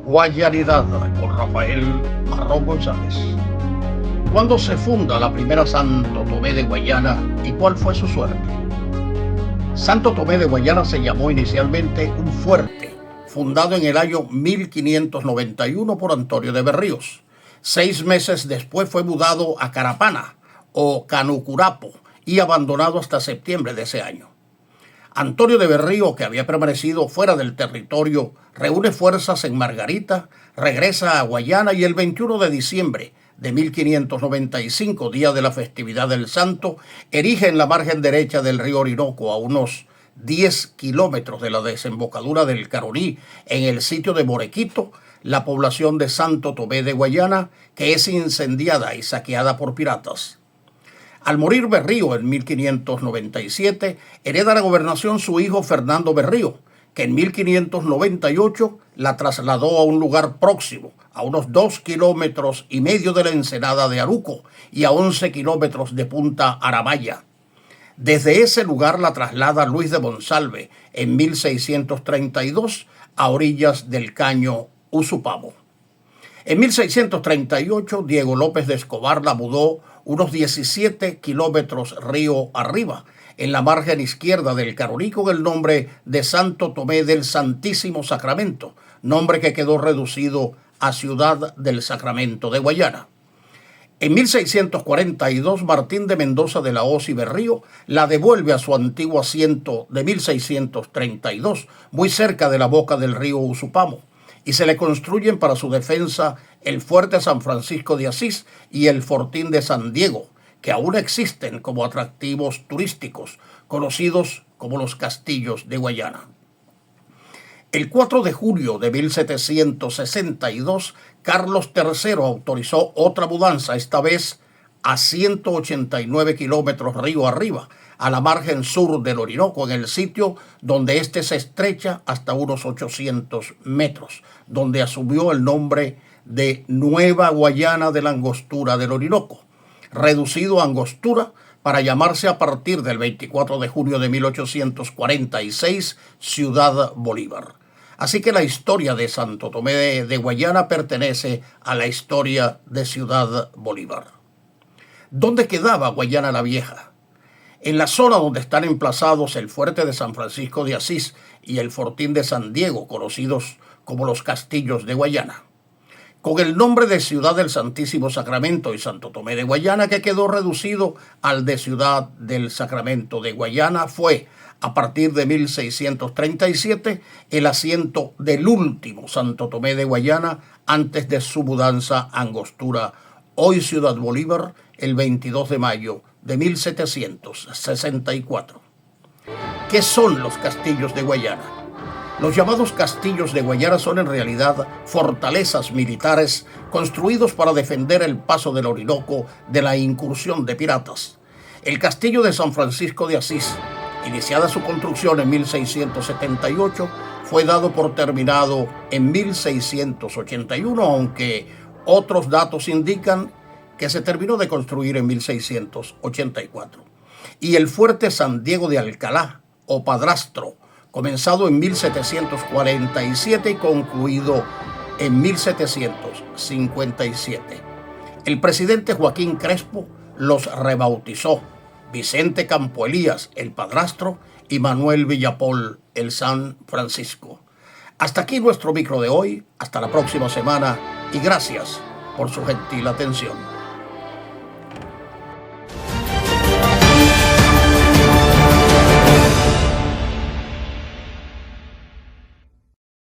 Guayanidad con Rafael Marrón González. ¿Cuándo se funda la primera Santo Tomé de Guayana y cuál fue su suerte? Santo Tomé de Guayana se llamó inicialmente un fuerte, fundado en el año 1591 por Antonio de Berríos. 6 meses después fue mudado a Carapana o Canucurapo y abandonado hasta septiembre de ese año. Antonio de Berrío, que había permanecido fuera del territorio, reúne fuerzas en Margarita, regresa a Guayana y el 21 de diciembre de 1595, día de la festividad del Santo, erige en la margen derecha del río Orinoco, a unos 10 kilómetros de la desembocadura del Caroní, en el sitio de Morequito, la población de Santo Tomé de Guayana, que es incendiada y saqueada por piratas. Al morir Berrío en 1597, hereda la gobernación su hijo Fernando Berrío, que en 1598 la trasladó a un lugar próximo, a unos 2,5 kilómetros de la ensenada de Aruco y a 11 kilómetros de Punta Aramaya. Desde ese lugar la traslada Luis de Monsalve en 1632 a orillas del caño Usupamo. En 1638, Diego López de Escobar la mudó unos 17 kilómetros río arriba, en la margen izquierda del Caroní, con el nombre de Santo Tomé del Santísimo Sacramento, nombre que quedó reducido a Ciudad del Sacramento de Guayana. En 1642, Martín de Mendoza de la Hoz y Berrío la devuelve a su antiguo asiento de 1632, muy cerca de la boca del río Usupamo, y se le construyen para su defensa el Fuerte San Francisco de Asís y el Fortín de San Diego, que aún existen como atractivos turísticos, conocidos como los castillos de Guayana. El 4 de julio de 1762, Carlos III autorizó otra mudanza, esta vez a 189 kilómetros río arriba, a la margen sur del Orinoco, en el sitio donde éste se estrecha hasta unos 800 metros, donde asumió el nombre de Nueva Guayana de la Angostura del Orinoco, reducido a Angostura para llamarse a partir del 24 de junio de 1846 Ciudad Bolívar. Así que la historia de Santo Tomé de Guayana pertenece a la historia de Ciudad Bolívar. ¿Dónde quedaba Guayana la Vieja? En la zona donde están emplazados el Fuerte de San Francisco de Asís y el Fortín de San Diego, conocidos como los Castillos de Guayana, con el nombre de Ciudad del Santísimo Sacramento y Santo Tomé de Guayana, que quedó reducido al de Ciudad del Sacramento de Guayana, fue, a partir de 1637, el asiento del último Santo Tomé de Guayana antes de su mudanza a Angostura, hoy Ciudad Bolívar, el 22 de mayo de 1764. ¿Qué son los castillos de Guayana? Los llamados castillos de Guayana son en realidad fortalezas militares construidos para defender el paso del Orinoco de la incursión de piratas. El castillo de San Francisco de Asís, iniciada su construcción en 1678, fue dado por terminado en 1681, aunque otros datos indican que se terminó de construir en 1684. Y el Fuerte San Diego de Alcalá, o Padrastro, comenzado en 1747 y concluido en 1757. El presidente Joaquín Crespo los rebautizó: Vicente Campo Elías, el Padrastro, y Manuel Villapol, el San Francisco. Hasta aquí nuestro micro de hoy. Hasta la próxima semana y gracias por su gentil atención.